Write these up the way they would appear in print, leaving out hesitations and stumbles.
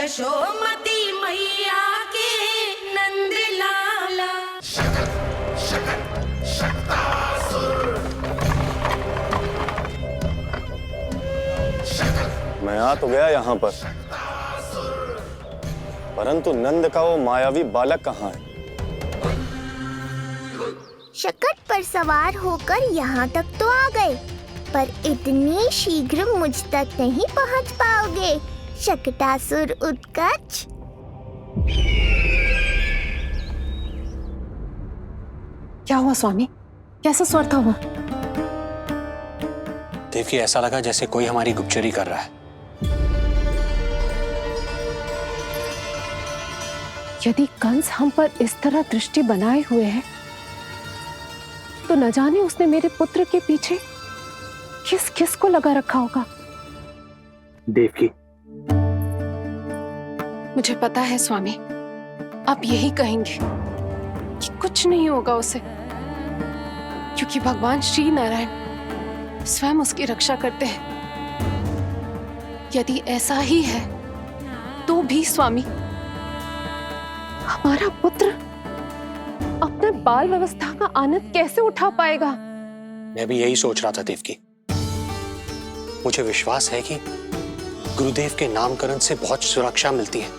यशोमती मैया के नंद लाला। मैं आ तो गया यहाँ पर, परंतु नंद का वो मायावी बालक कहाँ है? शकट पर सवार होकर यहाँ तक तो आ गए, पर इतनी शीघ्र मुझ तक नहीं पहुँच पाओगे शकटासुर उत्कच। क्या हुआ स्वामी? कैसा स्वर था वो? देवकी, ऐसा लगा जैसे कोई हमारी गुप्तचरी कर रहा है। यदि कंस हम पर इस तरह दृष्टि बनाए हुए है, तो न जाने उसने मेरे पुत्र के पीछे किस किस को लगा रखा होगा। देवकी, मुझे पता है स्वामी, आप यही कहेंगे कि कुछ नहीं होगा उसे, क्योंकि भगवान श्री नारायण स्वयं उसकी रक्षा करते हैं। यदि ऐसा ही है तो भी स्वामी, हमारा पुत्र अपने बाल व्यवस्था का आनंद कैसे उठा पाएगा? मैं भी यही सोच रहा था देवकी। मुझे विश्वास है कि गुरुदेव के नामकरण से बहुत सुरक्षा मिलती है।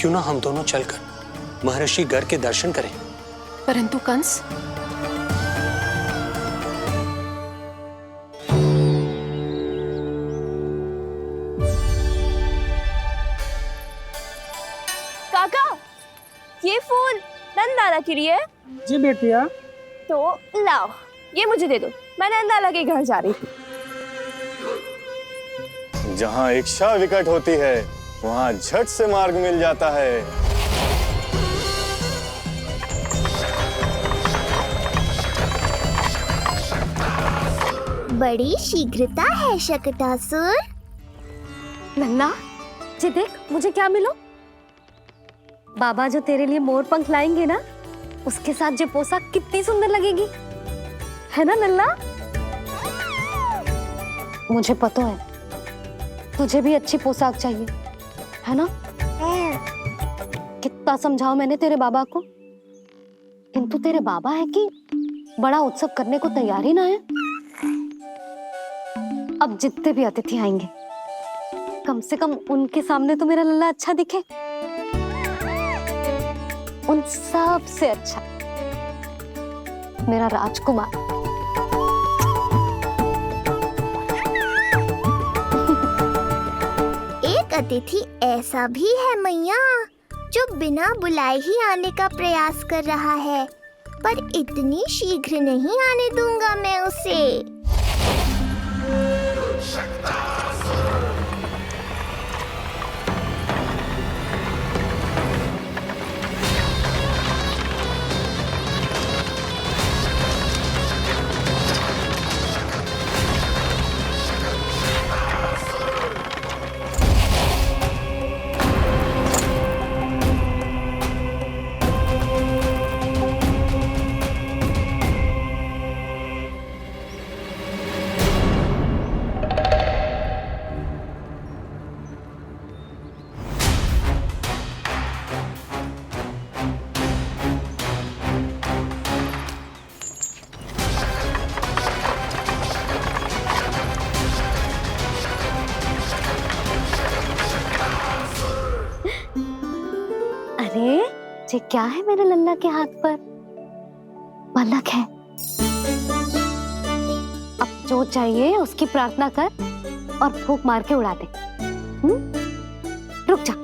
क्यों ना हम दोनों चलकर महर्षि गर के दर्शन करें? परंतु कंस, काका, ये फूल नंदाला के लिए है। जी बेटिया। तो लाओ, ये मुझे दे दो, मैं नंदाला के घर जा रही थी। जहाँ इच्छा विकट होती है, वहाँ झट से मार्ग मिल जाता है। बड़ी शीघ्रता है शकटासुर। नन्ना, जी देख मुझे क्या मिलो। बाबा जो तेरे लिए मोर पंख लाएंगे ना, उसके साथ जो पोशाक कितनी सुंदर लगेगी, है ना नन्ना? मुझे पता है तुझे भी अच्छी पोशाक चाहिए, है ना? कितना समझाओ मैंने तेरे बाबा को, किंतु तेरे बाबा है कि बड़ा उत्सव करने को तैयार ही ना है। अब जितने भी अतिथि आएंगे, कम से कम उनके सामने तो मेरा लल्ला अच्छा दिखे। उन सब से अच्छा मेरा राजकुमार। एक अतिथि ऐसा भी है मैया, जो बिना बुलाए ही आने का प्रयास कर रहा है, पर इतनी शीघ्र नहीं आने दूंगा मैं उसे। अरे ये क्या है मेरे लल्ला के हाथ पर? पलक है। अब जो चाहिए उसकी प्रार्थना कर और फूंक मार के उड़ा दे। रुक जा,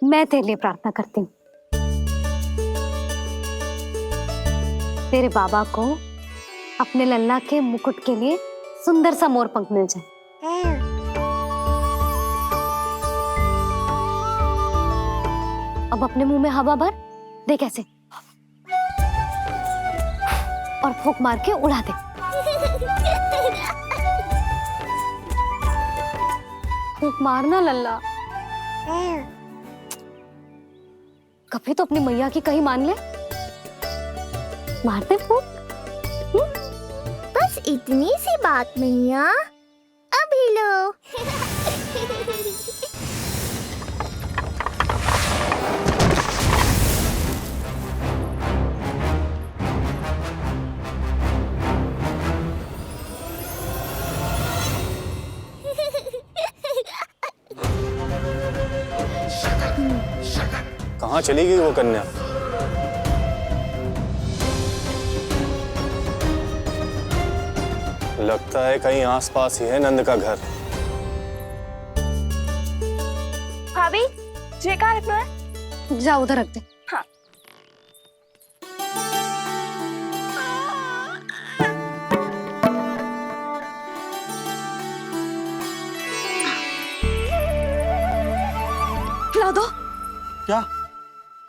मैं तेरे लिए प्रार्थना करती हूँ। तेरे बाबा को अपने लल्ला के मुकुट के लिए सुंदर सा मोर पंख मिल जाए। अब अपने मुंह में हवा भर दे, कैसे, और फूंक मार के उड़ा दे। फूंक मारना लल्ला, कभी तो अपनी मैया की कहीं मान ले। मारते फूंक। बस इतनी सी बात मैया, अभी लो। कहाँ चली गई वो कन्या? लगता है कहीं आसपास ही है नंद का घर। भाभी ये कहाँ रखना है? जा उधर रख दे। हाँ। खिला दो। क्या?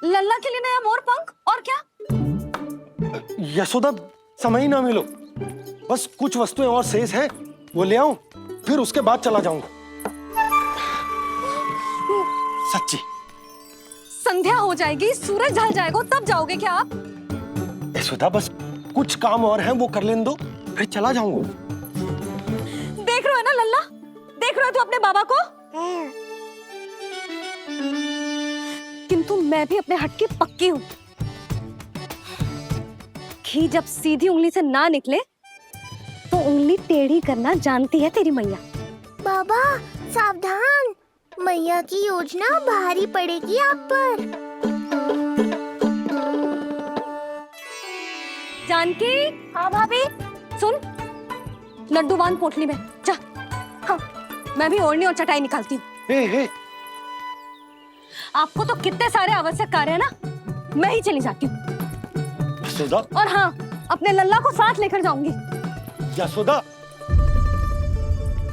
लल्ला के लिए नया मोर पंख और क्या? यशोदा, समय ही ना मिलो, बस कुछ वस्तुएं और शेष है, वो ले आऊं, फिर उसके बाद चला जाऊंगा। सच्ची। संध्या हो जाएगी, सूरज ढल जाएगा, तब जाओगे क्या आप? यशोदा, बस कुछ काम और हैं, वो कर लेने दो, फिर चला जाऊंगा। देख रहे हो ना लल्ला, देख रहे हो तू अपने बाबा को? किंतु मैं भी अपने हट की पक्की हूँ। घी जब सीधी उंगली से ना निकले तो उंगली टेढ़ी करना जानती है तेरी मैया। बाबा सावधान, मैया की योजना भारी पड़ेगी आप पर। जानकी। हाँ भाभी। सुन, लड्डू बांध पोटली में, जा। हाँ, मैं भी ओढ़नी और चटाई निकालती हूँ। हे, आपको तो कितने सारे आवश्यक कार्य है ना, मैं ही चली जाती हूँ। यशोदा। और हाँ, अपने लल्ला को साथ लेकर जाऊंगी। यशोदा,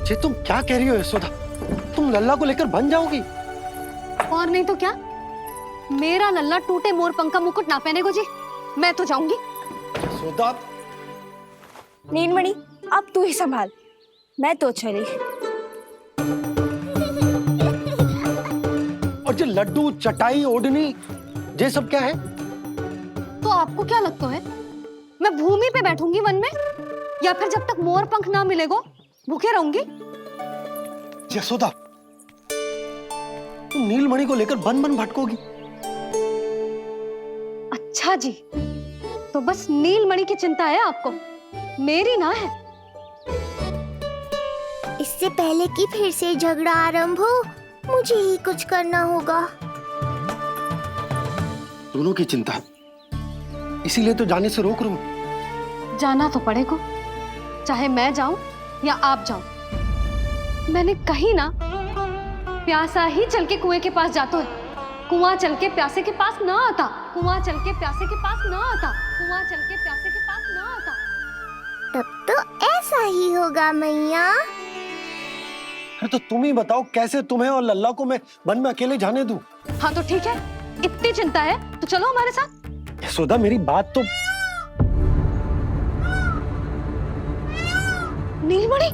ये तुम क्या कह रही हो यशोदा? तुम लल्ला को लेकर बन जाओगी? और नहीं तो क्या, मेरा लल्ला टूटे मोर पंख का मुकुट ना पहने को जी, मैं तो जाऊंगी। यशोदा। नीलमणि अब तू ही संभाल, मैं तो चली। और ये लड्डू, चटाई, ओढ़नी, ये सब क्या है? तो आपको क्या लगता है, मैं भूमि पे बैठूंगी वन में, या फिर जब तक मोर पंख ना मिलेगा भूखे रहूंगी? यशोदा, तुम नीलमणि को लेकर बन बन भटकोगी। अच्छा जी, तो बस नीलमणि की चिंता है आपको, मेरी ना है। इससे पहले कि फिर से झगड़ा आरंभ हो, मुझे ही कुछ करना होगा। दोनों की चिंता, इसीलिए तो जाने से रोक रहा हूं। जाना तो पड़ेगा, चाहे मैं जाऊं या आप जाओ। मैंने कहीं ना प्यासा ही चल के कुएं के पास जाता है, कुआं चल के प्यासे के पास ना आता, कुआं चल के प्यासे के पास ना आता, कुआं चल के प्यासे के पास ना आता। तब तो ऐसा ही होगा मैया। अरे तो तुम ही बताओ, कैसे तुम्हें और लल्ला को मैं वन में अकेले जाने दूं? हाँ तो ठीक है, इतनी चिंता है तो चलो हमारे साथ। यशोदा, मेरी बात तो। नीलमणि,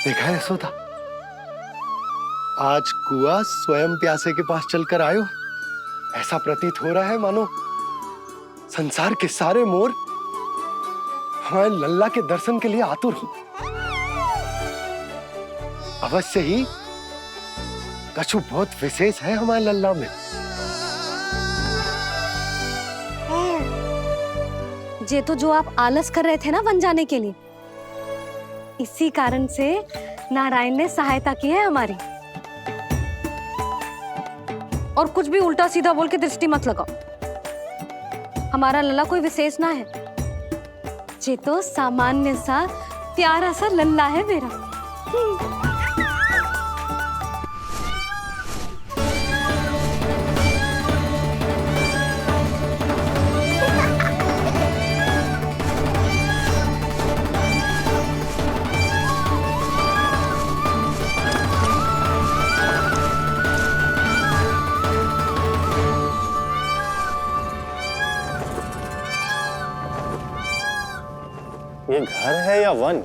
देखा है यशोदा, आज कुआं स्वयं प्यासे के पास चलकर आयो। ऐसा प्रतीत हो रहा है मानो संसार के सारे मोर हमारे लल्ला के दर्शन के लिए आतुर हो। अवश्य ही कछु बहुत विशेष है हमारे लल्ला में। ये तो जो आप आलस कर रहे थे ना वन जाने के लिए, इसी कारण से नारायण ने सहायता की है हमारी। और कुछ भी उल्टा सीधा बोल के दृष्टि मत लगाओ। हमारा लल्ला कोई विशेष ना है, ये तो सामान्य सा प्यारा सा लल्ला है मेरा। ये घर है या वन?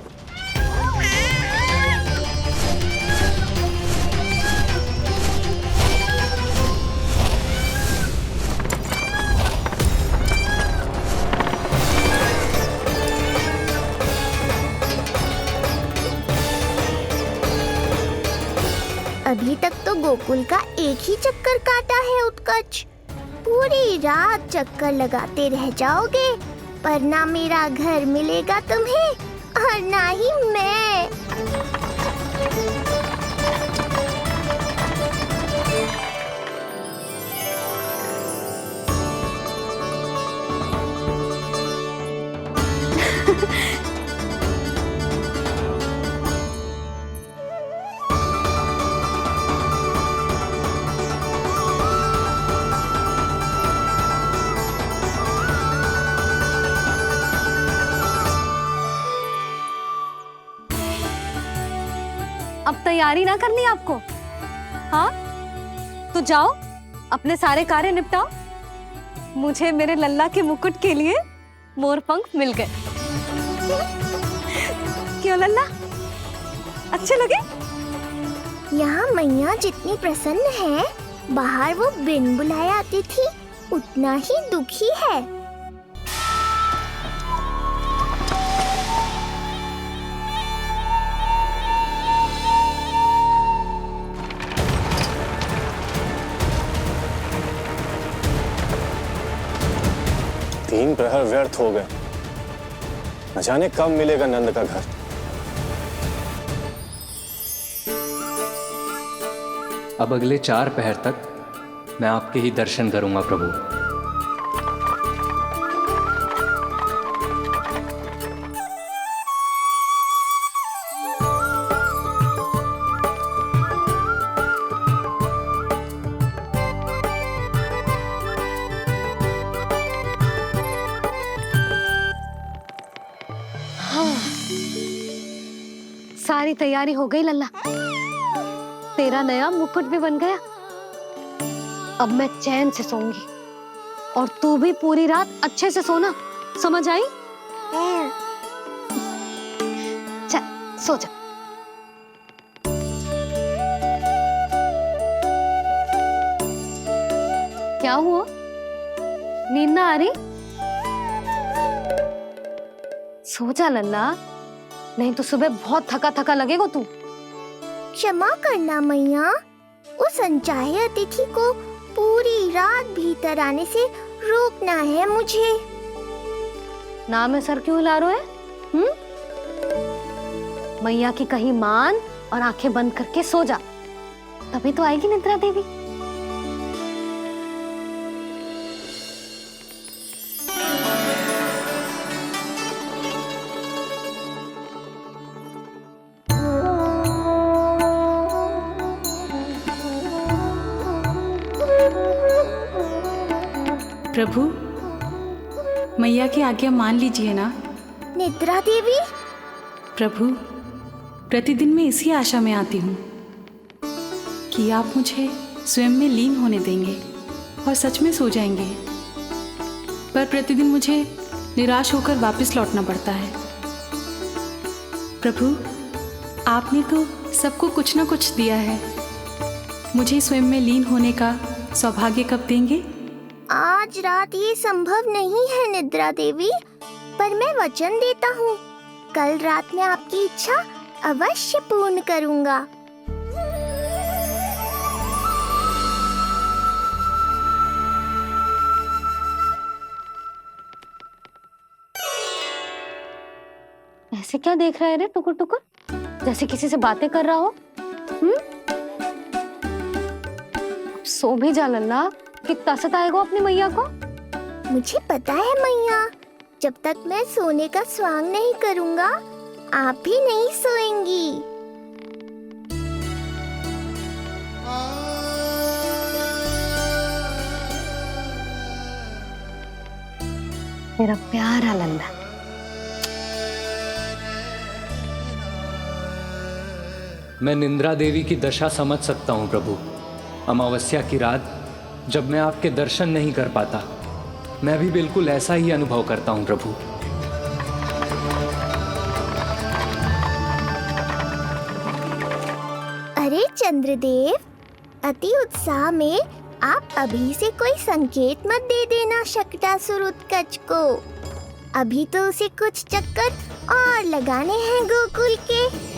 अभी तक तो गोकुल का एक ही चक्कर काटा है उत्कर्ष। पूरी रात चक्कर लगाते रह जाओगे, पर ना मेरा घर मिलेगा तुम्हें और ना ही मैं। अब तैयारी ना करनी आपको? हाँ, तो जाओ अपने सारे कार्य निपटाओ। मुझे मेरे लल्ला के मुकुट के लिए मोर पंख मिल गए। क्यों लल्ला, अच्छे लगे? यहाँ मैया जितनी प्रसन्न है, बाहर वो बिन बुलाए आती थी उतना ही दुखी है। तीन प्रहर व्यर्थ हो गए, न जाने कब मिलेगा नंद का घर। अब अगले 4 पहर तक मैं आपके ही दर्शन करूंगा प्रभु। सारी तैयारी हो गई लल्ला, तेरा नया मुकुट भी बन गया। अब मैं चैन से सोऊंगी और तू भी पूरी रात अच्छे से सोना, समझ आई? चल सो जा। क्या हुआ, नींद ना आ रही? सो जा लल्ला, नहीं तो सुबह बहुत थका थका लगेगा तू। क्षमा करना मैया, उस अनचाहे अतिथि को पूरी रात भीतर आने से रोकना है मुझे। नाम में सर क्यों हिला रहे हैं? मैया की कहीं मान और आंखें बंद करके सो जा, तभी तो आएगी निद्रा देवी। प्रभु, मैया की आज्ञा मान लीजिए ना। निद्रा देवी? प्रभु, प्रतिदिन मैं इसी आशा में आती हूँ कि आप मुझे स्वयं में लीन होने देंगे और सच में सो जाएंगे, पर प्रतिदिन मुझे निराश होकर वापस लौटना पड़ता है। प्रभु, आपने तो सबको कुछ ना कुछ दिया है, मुझे स्वयं में लीन होने का सौभाग्य कब देंगे? आज रात ये संभव नहीं है निद्रा देवी, पर मैं वचन देता हूँ कल रात में आपकी इच्छा अवश्य पूर्ण करूँगा। ऐसे क्या देख रहा है रे टुकुर टुकुर, जैसे किसी से बातें कर रहा हो? सो भी जा लल्ला, कितना सताएगा अपनी मैया को। मुझे पता है मैया, जब तक मैं सोने का स्वांग नहीं करूंगा आप भी नहीं सोएंगी। मेरा प्यारा लल्ला। मैं निंद्रा देवी की दशा समझ सकता हूँ प्रभु। अमावस्या की रात जब मैं आपके दर्शन नहीं कर पाता, मैं भी बिल्कुल ऐसा ही अनुभव करता हूँ प्रभु। अरे चंद्रदेव, अति उत्साह में आप अभी से कोई संकेत मत दे देना शक्टासुर उत्कच को। अभी तो उसे कुछ चक्कर और लगाने हैं गोकुल के।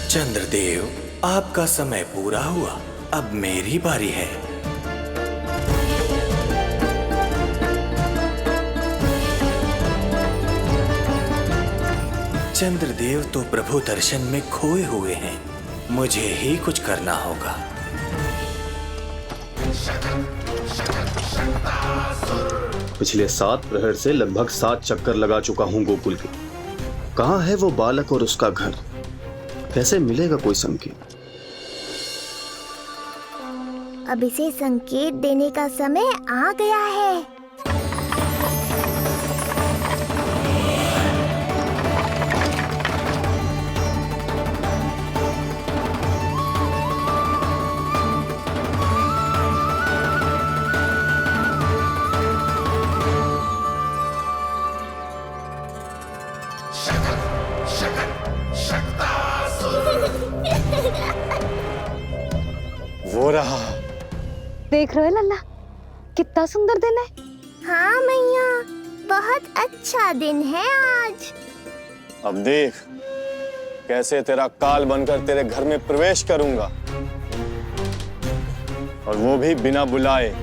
चंद्रदेव, आपका समय पूरा हुआ, अब मेरी बारी है। चंद्रदेव तो प्रभु दर्शन में खोए हुए हैं, मुझे ही कुछ करना होगा। पिछले 7 प्रहर से लगभग 7 चक्कर लगा चुका हूँ गोकुल के। कहाँ है वो बालक और उसका घर? कैसे मिलेगा कोई संकेत? अब इसे संकेत देने का समय आ गया है। वो रहा। देख रहे हो लल्ला, कितना सुंदर दिन है। हाँ मैया, बहुत अच्छा दिन है आज। अब देख कैसे तेरा काल बनकर तेरे घर में प्रवेश करूंगा, और वो भी बिना बुलाए।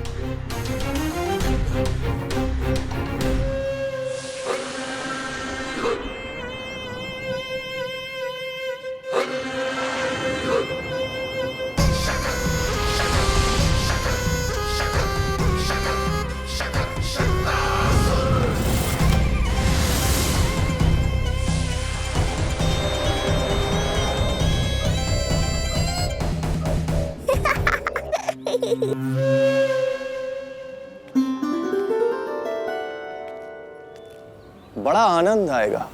बड़ा आनंद आएगा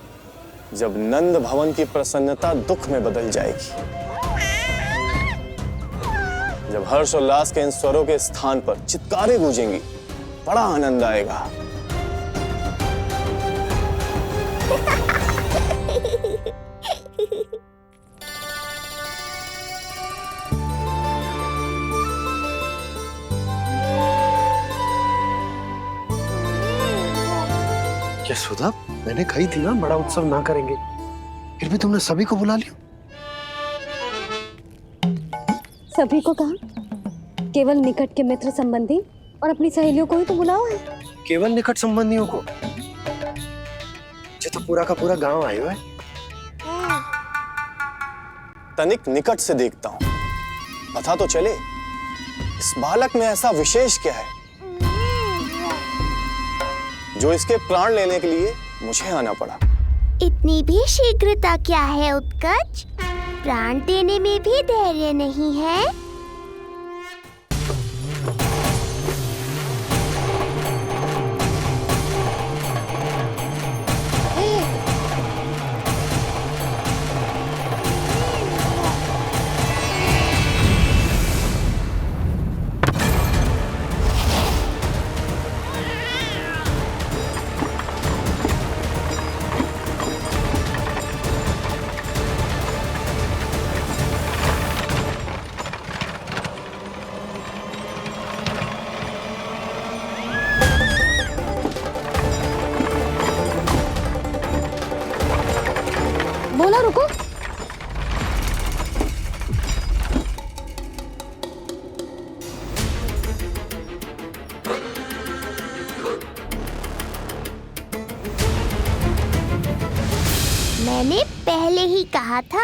जब नंद भवन की प्रसन्नता दुख में बदल जाएगी, जब हर्षोल्लास के इन स्वरों के स्थान पर चित्कारें गूंजेंगी। बड़ा आनंद आएगा। यशोदा, मैंने कही थी ना बड़ा उत्सव ना करेंगे, फिर भी तुमने सभी को बुला लिया। सभी को कहा? केवल निकट के मित्र संबंधी और अपनी सहेलियों को ही तो बुलाओ है। केवल निकट संबंधियों को? ये तो पूरा का पूरा गांव आयो है। तनिक निकट से देखता हूं, पता तो चले इस बालक में ऐसा विशेष क्या है जो इसके प्राण लेने के लिए मुझे आना पड़ा। इतनी भी शीघ्रता क्या है उत्कच? प्राण देने में भी धैर्य नहीं है। मैंने पहले ही कहा था,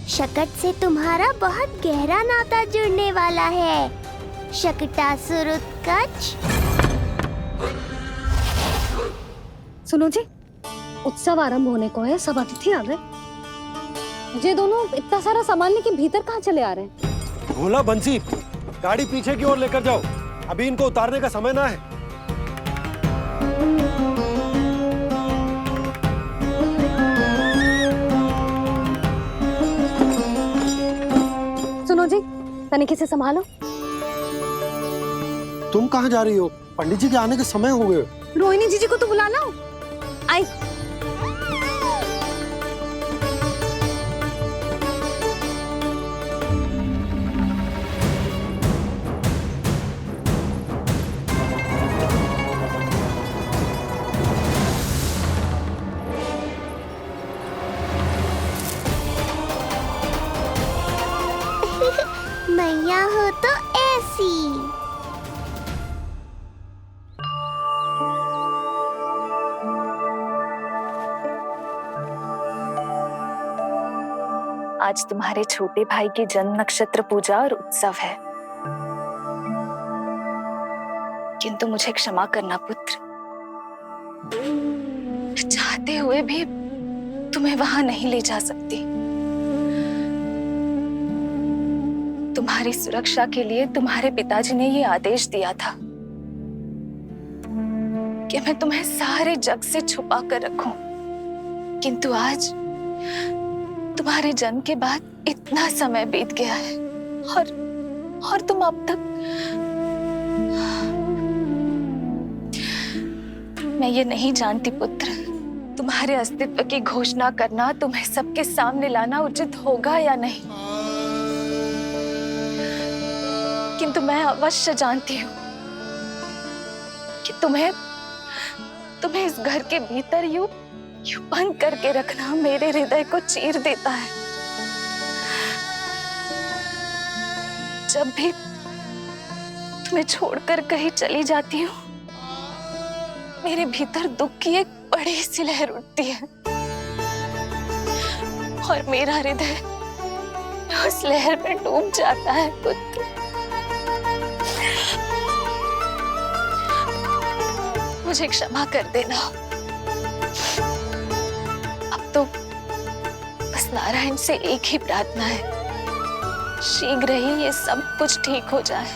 शकट से तुम्हारा बहुत गहरा नाता जुड़ने वाला है। शकटासुर उत्कच। सुनो जी, उत्सव आरंभ होने को है, सब अतिथि आ गए। ये दोनों इतना सारा सामान लेके भीतर कहाँ चले आ रहे हैं? भोला बंसी, गाड़ी पीछे की ओर लेकर जाओ, अभी इनको उतारने का समय ना है। सुनो जी, तनिक से संभालो। तुम कहाँ जा रही हो? पंडित जी के आने के समय हो गए। रोहिणी जीजी को तो बुला लो। आई। मैया हो तो ऐसी। आज तुम्हारे छोटे भाई की जन्म नक्षत्र पूजा और उत्सव है, किंतु मुझे क्षमा करना पुत्र, चाहते हुए भी तुम्हें वहां नहीं ले जा सकती। तुम्हारी सुरक्षा के लिए तुम्हारे पिताजी ने ये आदेश दिया था कि मैं तुम्हें सारे जग से छुपा कर रखूं, किंतु आज तुम्हारे जन्म के बाद इतना समय बीत गया है और तुम अब तक। मैं ये नहीं जानती पुत्र, तुम्हारे अस्तित्व की घोषणा करना, तुम्हें सबके सामने लाना उचित होगा या नहीं, किंतु मैं अवश्य जानती हूँ कि तुम्हें इस घर के भीतर यूं बंद करके रखना मेरे हृदय को चीर देता है। जब भी तुम्हें छोड़कर कहीं चली जाती हूँ, मेरे भीतर दुख की एक बड़ी सी लहर उठती है और मेरा हृदय उस लहर में डूब जाता है पुत्र। मुझे क्षमा कर देना। अब तो बस नारायण से एक ही प्रार्थना है, शीघ्र ही ये सब कुछ ठीक हो जाए।